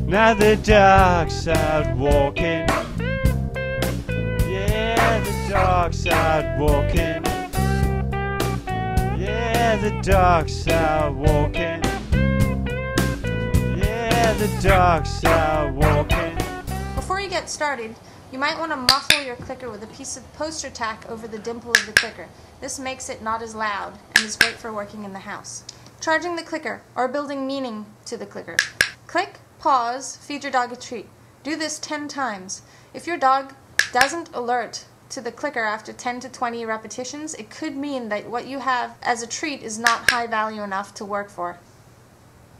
Now the dog's out walking. Yeah, the dog's out walking. Yeah, the dog's out walking. Yeah, the dog's out walking. Before you get started, you might want to muffle your clicker with a piece of poster tack over the dimple of the clicker. This makes it not as loud and is great for working in the house. Charging the clicker or building meaning to the clicker. Click, pause, feed your dog a treat. Do this 10 times. If your dog doesn't alert to the clicker after 10 to 20 repetitions, it could mean that what you have as a treat is not high value enough to work for.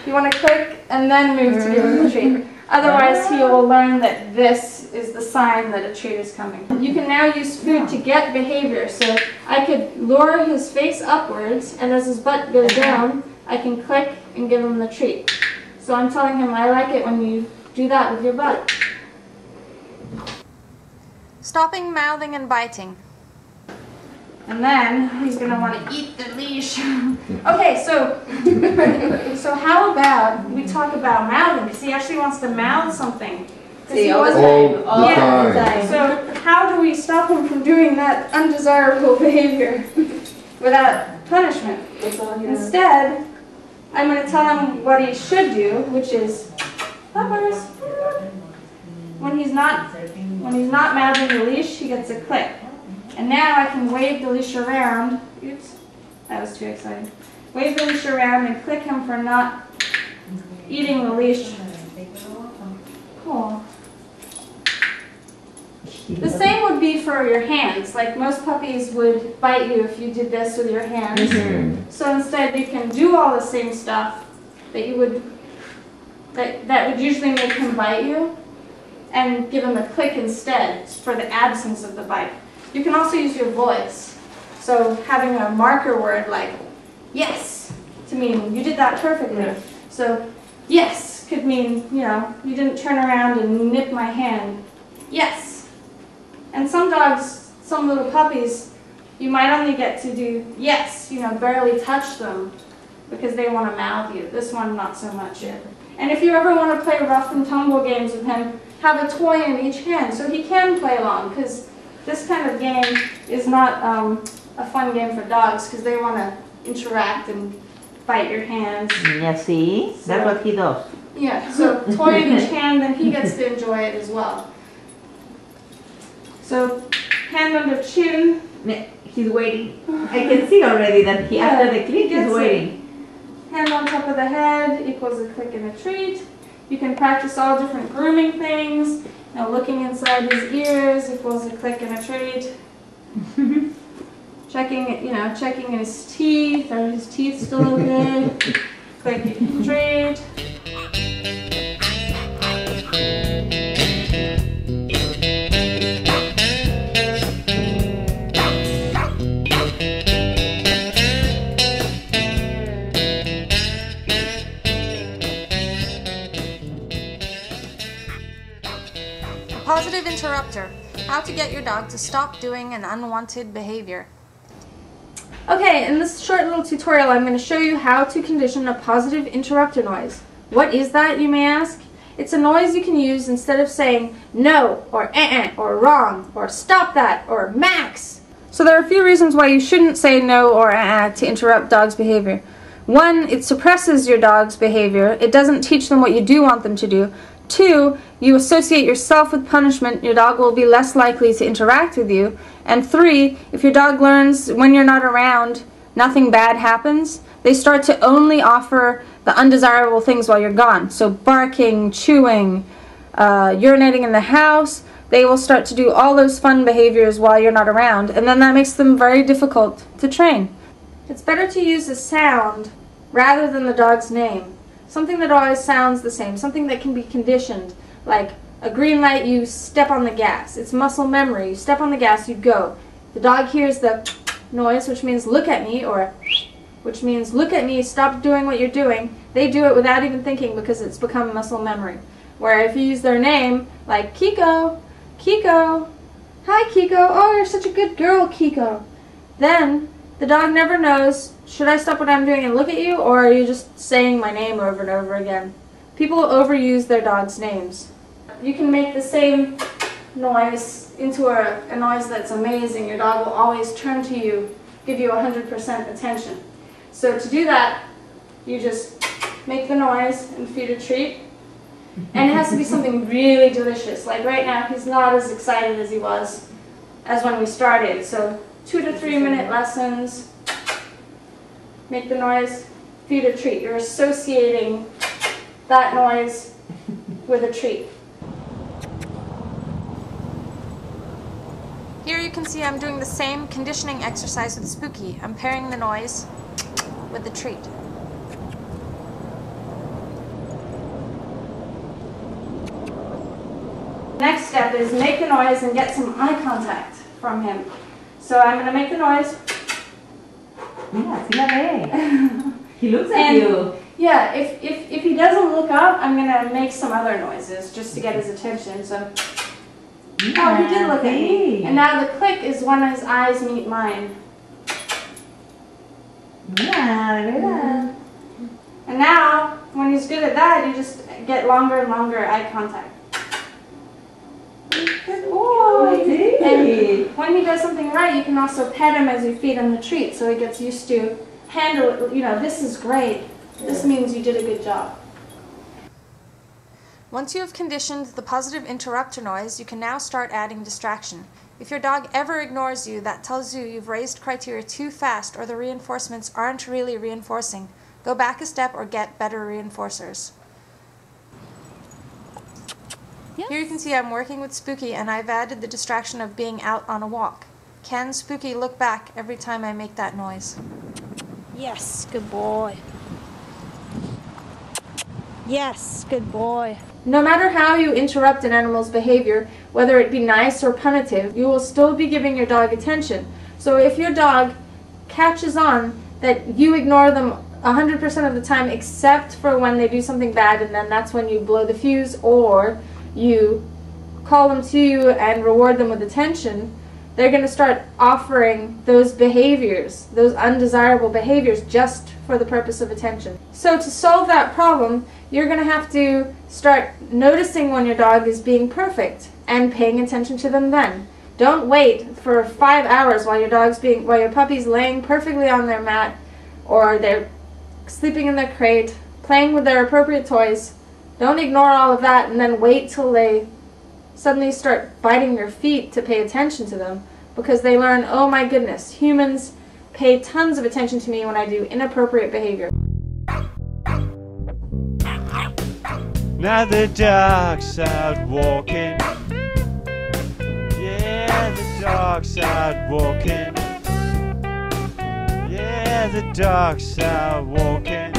You want to click and then move to give him the treat. Otherwise, he will learn that this is the sign that a treat is coming. You can now use food to get behavior. So I could lure his face upwards, and as his butt goes down, I can click and give him the treat. So I'm telling him I like it when you do that with your butt. Stopping mouthing and biting. And then he's going to want to eat the leash. Okay, so how about we talk about mouthing? Because he actually wants to mouth something. See, all the time. So how do we stop him from doing that undesirable behavior without punishment? Instead, I'm going to tell him what he should do, which is puppers. When he's not mouthing the leash, he gets a click. And now I can wave the leash around. Oops, that was too exciting. Wave the leash around and click him for not eating the leash. Cool. The same would be for your hands. Like most puppies would bite you if you did this with your hands. Mm-hmm. So instead you can do all the same stuff that you would that would usually make him bite you, and give him a click instead for the absence of the bite. You can also use your voice. So having a marker word like yes to mean you did that perfectly. Yeah. So yes could mean, you didn't turn around and nip my hand. Yes. And some dogs, some little puppies, you might only get to do yes, barely touch them because they want to mouth you. This one, not so much. And if you ever want to play rough and tumble games with him, have a toy in each hand so he can play along, because this kind of game is not a fun game for dogs because they want to interact and bite your hands. Yeah, see? So, that's what he does. Yeah, so toy in each hand, then he gets to enjoy it as well. So, hand under chin. He's waiting. I can see already that after the click, he's waiting. Hand on top of the head equals a click and a treat. You can practice all different grooming things. Looking inside his ears equals a click and a treat. Checking his teeth. Are his teeth still good? Click and treat. Positive interrupter. How to get your dog to stop doing an unwanted behavior. Okay, in this short little tutorial I'm going to show you how to condition a positive interrupter noise. What is that, you may ask? It's a noise you can use instead of saying no, or or wrong, or stop that, or max. So there are a few reasons why you shouldn't say no or to interrupt dogs' behavior. One, it suppresses your dog's behavior. It doesn't teach them what you do want them to do. 2, you associate yourself with punishment, your dog will be less likely to interact with you. And 3, if your dog learns when you're not around, nothing bad happens, they start to only offer the undesirable things while you're gone. So barking, chewing, urinating in the house, they will start to do all those fun behaviors while you're not around, and then that makes them very difficult to train. It's better to use a sound rather than the dog's name. Something that always sounds the same, something that can be conditioned, like a green light, you step on the gas. It's muscle memory. You step on the gas, you go. The dog hears the noise, which means look at me, or which means look at me, stop doing what you're doing. They do it without even thinking because it's become muscle memory. Where if you use their name, like Kiko, Kiko, hi Kiko, oh you're such a good girl Kiko, then the dog never knows, should I stop what I'm doing and look at you, or are you just saying my name over and over again? People overuse their dog's names. You can make the same noise into a noise that's amazing. Your dog will always turn to you, give you 100% attention. So to do that, you just make the noise and feed a treat. And it has to be something really delicious. Like right now, he's not as excited as he was as when we started. So 2 to 3 minute lessons, make the noise, feed a treat. You're associating that noise with a treat. Here you can see I'm doing the same conditioning exercise with Spooky. I'm pairing the noise with the treat. Next step is make the noise and get some eye contact from him. So I'm going to make the noise. Yeah, sí la ve. He looks at you. Yeah, if he doesn't look up, I'm going to make some other noises just to get his attention. So, Yeah, oh, he did look at me. And now the click is when his eyes meet mine. Yeah, de verdad. And now, when he's good at that, you just get longer and longer eye contact. Oh, And when he does something right, you can also pet him as you feed him the treat, so he gets used to handle it. You know, this is great. This means you did a good job. Once you have conditioned the positive interrupter noise, you can now start adding distraction. If your dog ever ignores you, that tells you you've raised criteria too fast or the reinforcements aren't really reinforcing. Go back a step or get better reinforcers. Here you can see I'm working with Spooky and I've added the distraction of being out on a walk. Can Spooky look back every time I make that noise? Yes, good boy. Yes, good boy. No matter how you interrupt an animal's behavior, whether it be nice or punitive, you will still be giving your dog attention. So if your dog catches on that you ignore them 100% of the time except for when they do something bad, and then that's when you blow the fuse or you call them to you and reward them with attention, they're going to start offering those behaviors, those undesirable behaviors, just for the purpose of attention. So to solve that problem, you're going to have to start noticing when your dog is being perfect and paying attention to them then. Don't wait for 5 hours while your puppy's laying perfectly on their mat, or they're sleeping in their crate, playing with their appropriate toys. Don't ignore all of that and then wait till they suddenly start biting your feet to pay attention to them, because they learn, oh my goodness, humans pay tons of attention to me when I do inappropriate behavior. Now the dog's out walking. Yeah, the dog's out walking. Yeah, the dog's out walking.